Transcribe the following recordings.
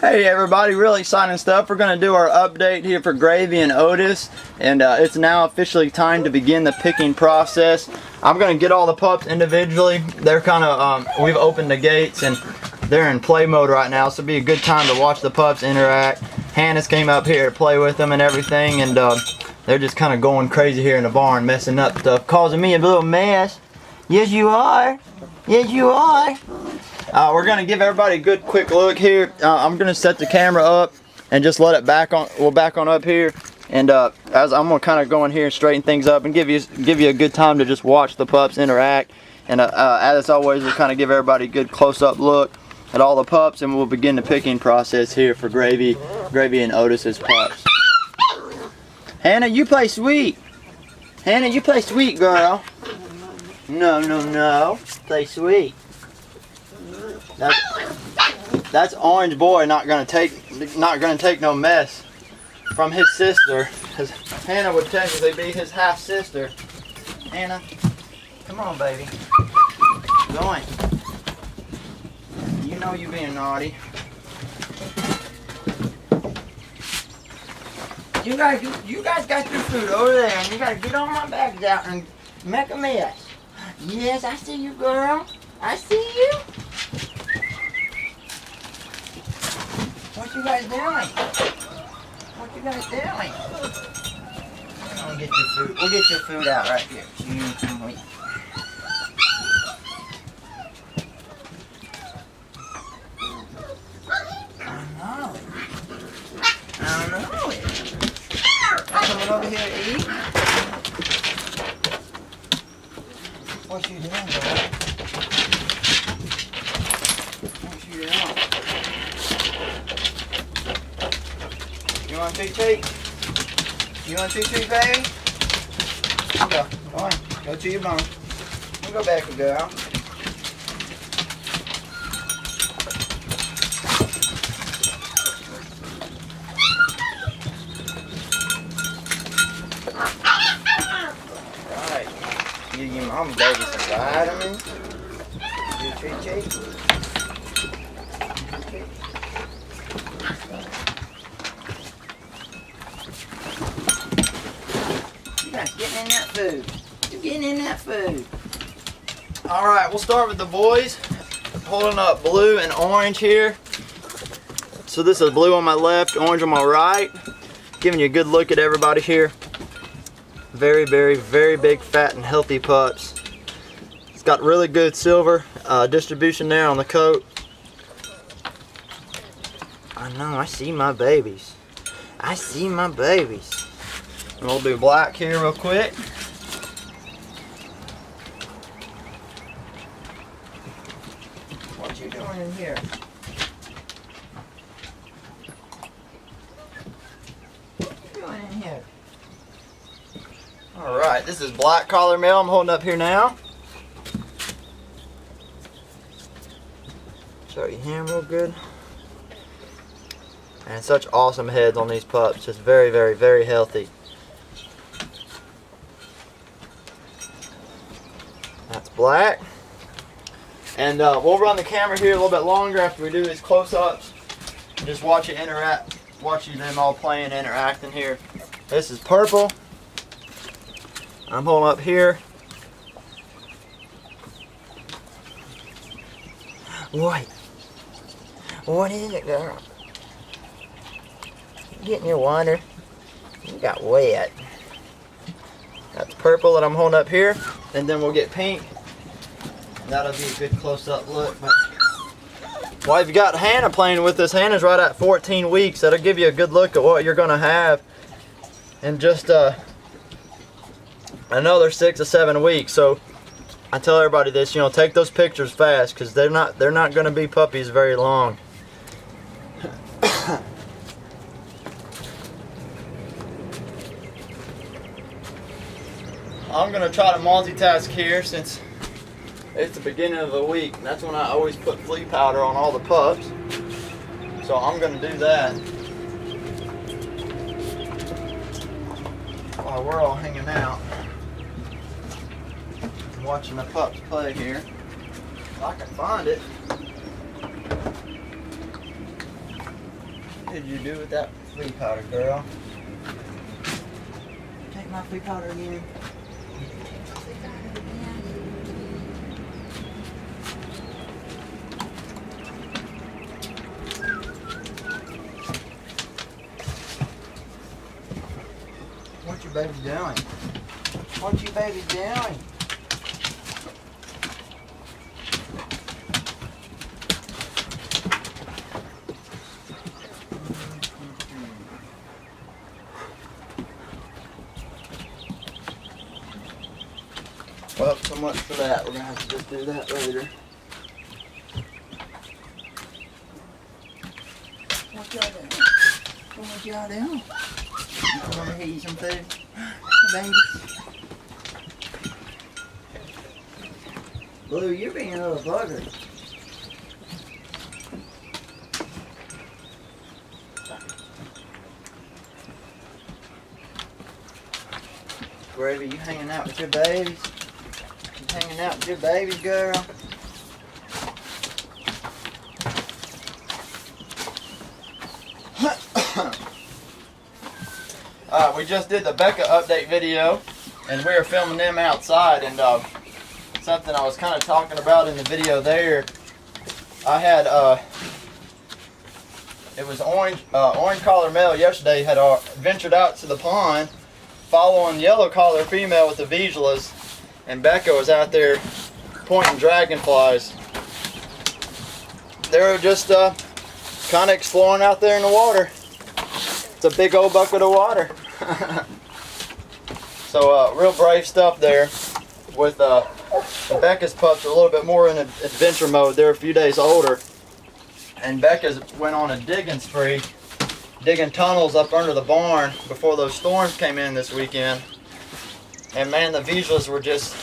Hey everybody, really exciting stuff. We're going to do our update here for Gravy and Odis, and it's now officially time to begin the picking process. I'm going to get all the pups individually. They're kind of, we've opened the gates and they're in play mode right now, so it'll be a good time to watch the pups interact. Hannah's came up here to play with them and everything, and they're just kind of going crazy here in the barn, messing up stuff, causing me a little mess. Yes you are. Yes you are. We're going to give everybody a good quick look here. I'm going to set the camera up and just let it back on. We'll back on up here, and as I'm going to kind of go in here and straighten things up and give you a good time to just watch the pups interact. And as always, we'll kind of give everybody a good close-up look at all the pups, and we'll begin the picking process here for Gravy and Odis's pups. Hannah, you play sweet. Hannah, you play sweet, girl. No, no, no. Play sweet. That's Orange Boy not gonna take no mess from his sister. Cause Hannah would technically be his half sister. Hannah, come on, baby. Going. You know you being naughty. You guys got your food over there, and you gotta get all my bags out and make a mess. Yes, I see you, girl. I see you. What you guys doing? What you guys doing? We'll get your food. We'll get your food out right here. I know it. Coming over here to eat? What you doing, girl? What you doing? You want a treat? You want a treat, baby? Go. Go on. Go to your bone. You go back, girl. Alright. Give your mama baby some vitamins. You treat. Getting in that food. You're getting in that food. Alright, we'll start with the boys. Holding up blue and orange here. So this is blue on my left, orange on my right. Giving you a good look at everybody here. Very, very, very big, fat, and healthy pups. It's got really good silver distribution there on the coat. I know, I see my babies. I see my babies. And we'll do black here real quick. What you doing in here? What you doing in here? Alright, this is black collar male I'm holding up here now. Show you him real good. And such awesome heads on these pups. Just very, very, very healthy. That's black. And we'll run the camera here a little bit longer after we do these close-ups. Just watch you interact, watch you them all playing, interacting here. This is purple. I'm holding up here. What? What is it, girl? You getting your water? You got wet. That's purple that I'm holding up here, and then we'll get pink. That'll be a good close-up look. But while you've got Hannah playing with this, Hannah's right at 14 weeks. That'll give you a good look at what you're gonna have in just another 6 or 7 weeks. So I tell everybody this, you know, take those pictures fast, because they're not gonna be puppies very long. I'm going to try to multitask here since it's the beginning of the week. And that's when I always put flea powder on all the pups. So I'm going to do that while we're all hanging out and watching the pups play here. If I can find it. could you do with that flea powder, girl? Take my flea powder again. What your baby doing? What you baby doing? Well, so much for that. We're gonna have to just do that later. What y'all doing? What y'all doing? You come over here, eat some food? Babies. Blue, you're being a little bugger. Gravy, you hanging out with your babies? You hanging out with your babies, girl? We just did the Becca update video, and we were filming them outside, and something I was kind of talking about in the video there, I had, it was orange collar male yesterday had ventured out to the pond following yellow collar female with the Vigilas, and Becca was out there pointing dragonflies. They were just kind of exploring out there in the water. It's a big old bucket of water. So real brave stuff there. With the Becca's pups are a little bit more in adventure mode. They're a few days older, and Becca's went on a digging spree, digging tunnels up under the barn before those storms came in this weekend. And man, the Vigilas were just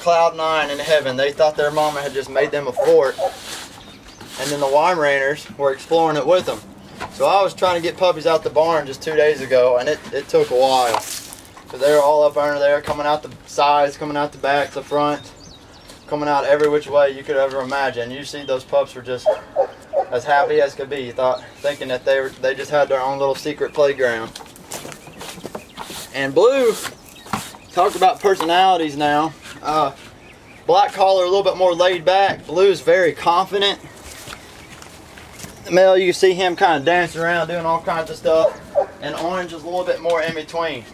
cloud nine in heaven. They thought their mama had just made them a fort, and then the Weimaraners were exploring it with them. So I was trying to get puppies out the barn just 2 days ago, and it took a while. Because they were all up under there, coming out the sides, coming out the back, the front, coming out every which way you could ever imagine. You see those pups were just as happy as could be, thinking that they just had their own little secret playground. And Blue, talk about personalities now. Black collar a little bit more laid back. Blue's very confident. The male, you can see him kind of dancing around, doing all kinds of stuff. And Orange is a little bit more in between.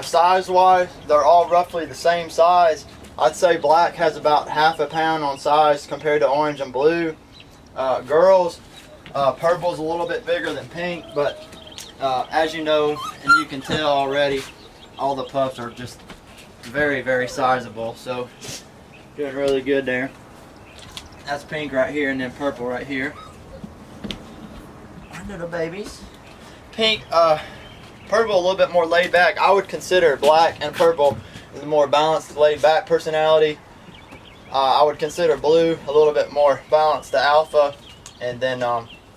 Size-wise, they're all roughly the same size. I'd say Black has about half a pound on size compared to Orange and Blue. Girls, Purple's a little bit bigger than Pink, but as you know, and you can tell already, all the pups are just very, very sizable. So, doing really good there. That's Pink right here, and then Purple right here. Our little babies. Pink, Purple a little bit more laid back. I would consider Black and Purple the more balanced, laid back personality. I would consider Blue a little bit more balanced, the alpha, and then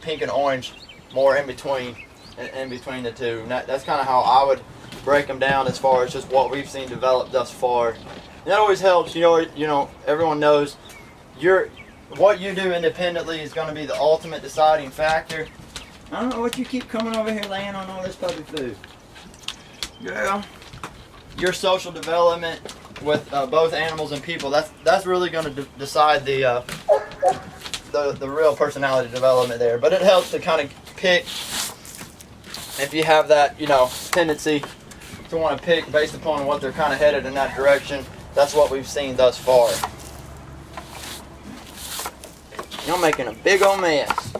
Pink and Orange more in between the two. And that's kind of how I would break them down as far as just what we've seen develop thus far. And that always helps. You know, everyone knows what you do independently is going to be the ultimate deciding factor. I don't know what you keep coming over here laying on all this puppy food. Girl, your social development with both animals and people, that's really going to decide the real personality development there. But it helps to kind of pick, if you have that, tendency to want to pick based upon what they're kind of headed in that direction. That's what we've seen thus far. You're making a big old mess.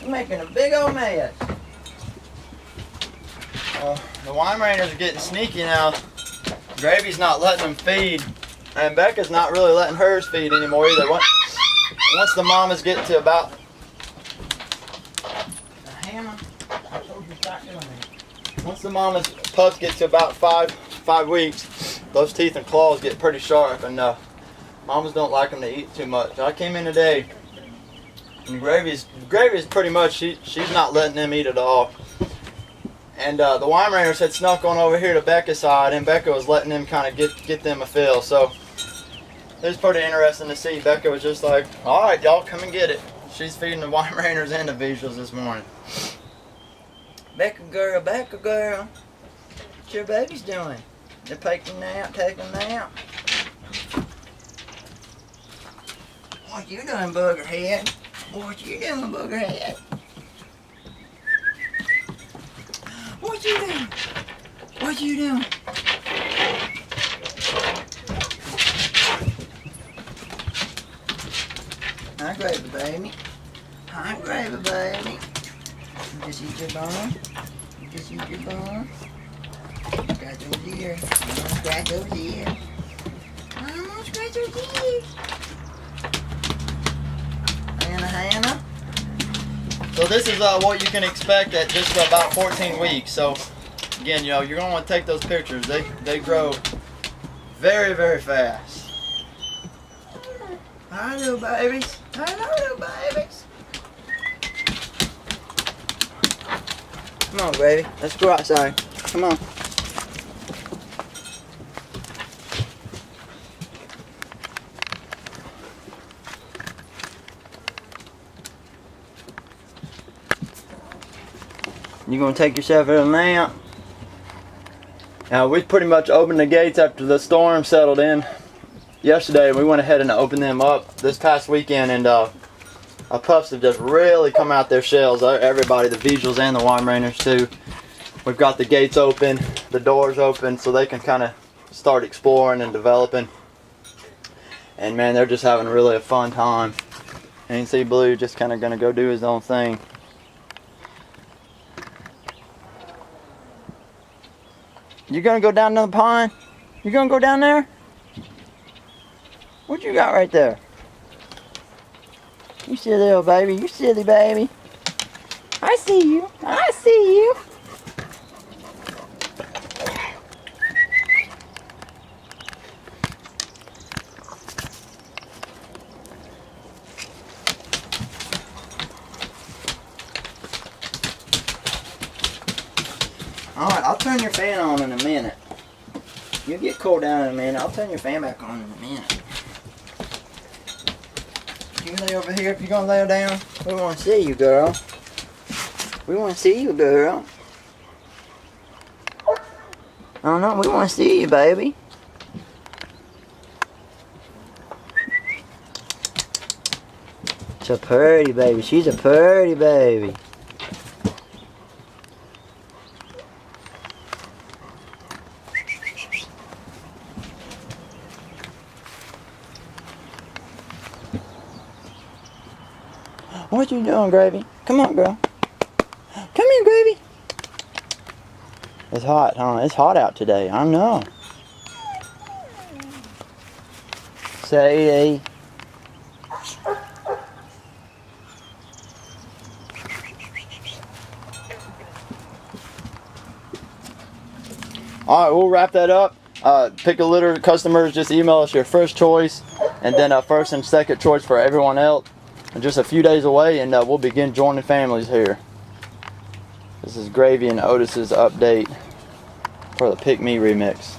You're making a big old mess. The Weimaraners are getting sneaky now. Gravy's not letting them feed, and Becca's not really letting hers feed anymore either. Once the mamas get to about once the mama's pups get to about five weeks, those teeth and claws get pretty sharp, and mamas don't like them to eat too much. I came in today, and Gravy's pretty much she's not letting them eat at all. And the Weimaraners had snuck on over here to Becca's side, and Becca was letting them kind of get them a fill. So it was pretty interesting to see. Becca was just like, all right, y'all, come and get it. She's feeding the Weimaraners and the Vigilas this morning. Becca girl, Becca girl. What your babies doing? They're taking a nap, taking a nap. What you doing, boogerhead? What you doing, boogerhead? What you doing? What you doing? Hi, gravy baby. Hi, gravy baby. You just eat your bone? You just eat your bone? Scratch those ears. I'm gonna scratch those ears. I'm gonna scratch those ears. Hannah. So this is what you can expect at just about 14 weeks. So again, you're gonna want to take those pictures. They grow very, very fast. Hi, little babies. Hi, little babies. Come on, baby. Let's go outside. Come on. You're gonna take yourself a little nap. Now we pretty much opened the gates after the storm settled in yesterday. We went ahead and opened them up this past weekend, and our pups have just really come out their shells. Everybody, the Visuals and the Weimaraners too. We've got the gates open, the doors open, so they can kind of start exploring and developing. And man, they're just having really a fun time. And you can see Blue just kind of gonna go do his own thing. You gonna go down to the pond? You gonna go down there? What you got right there? You silly little baby. You silly baby. I see you. I see you. Alright, I'll turn your fan on in a minute. You'll get cooled down in a minute. I'll turn your fan back on in a minute. You lay over here if you're gonna lay down. We wanna see you, girl. We wanna see you, girl. I don't know, we wanna see you, baby. She's a pretty baby. She's a pretty baby. What you doing, Gravy? Come on, girl. Come here, Gravy. It's hot, huh? It's hot out today. I know. Say, Alright, we'll wrap that up. Pick a litter customers, just email us your first choice, and then first and second choice for everyone else. Just a few days away, and we'll begin joining families here. This is Gravy and Odis's update for the Pick Me remix.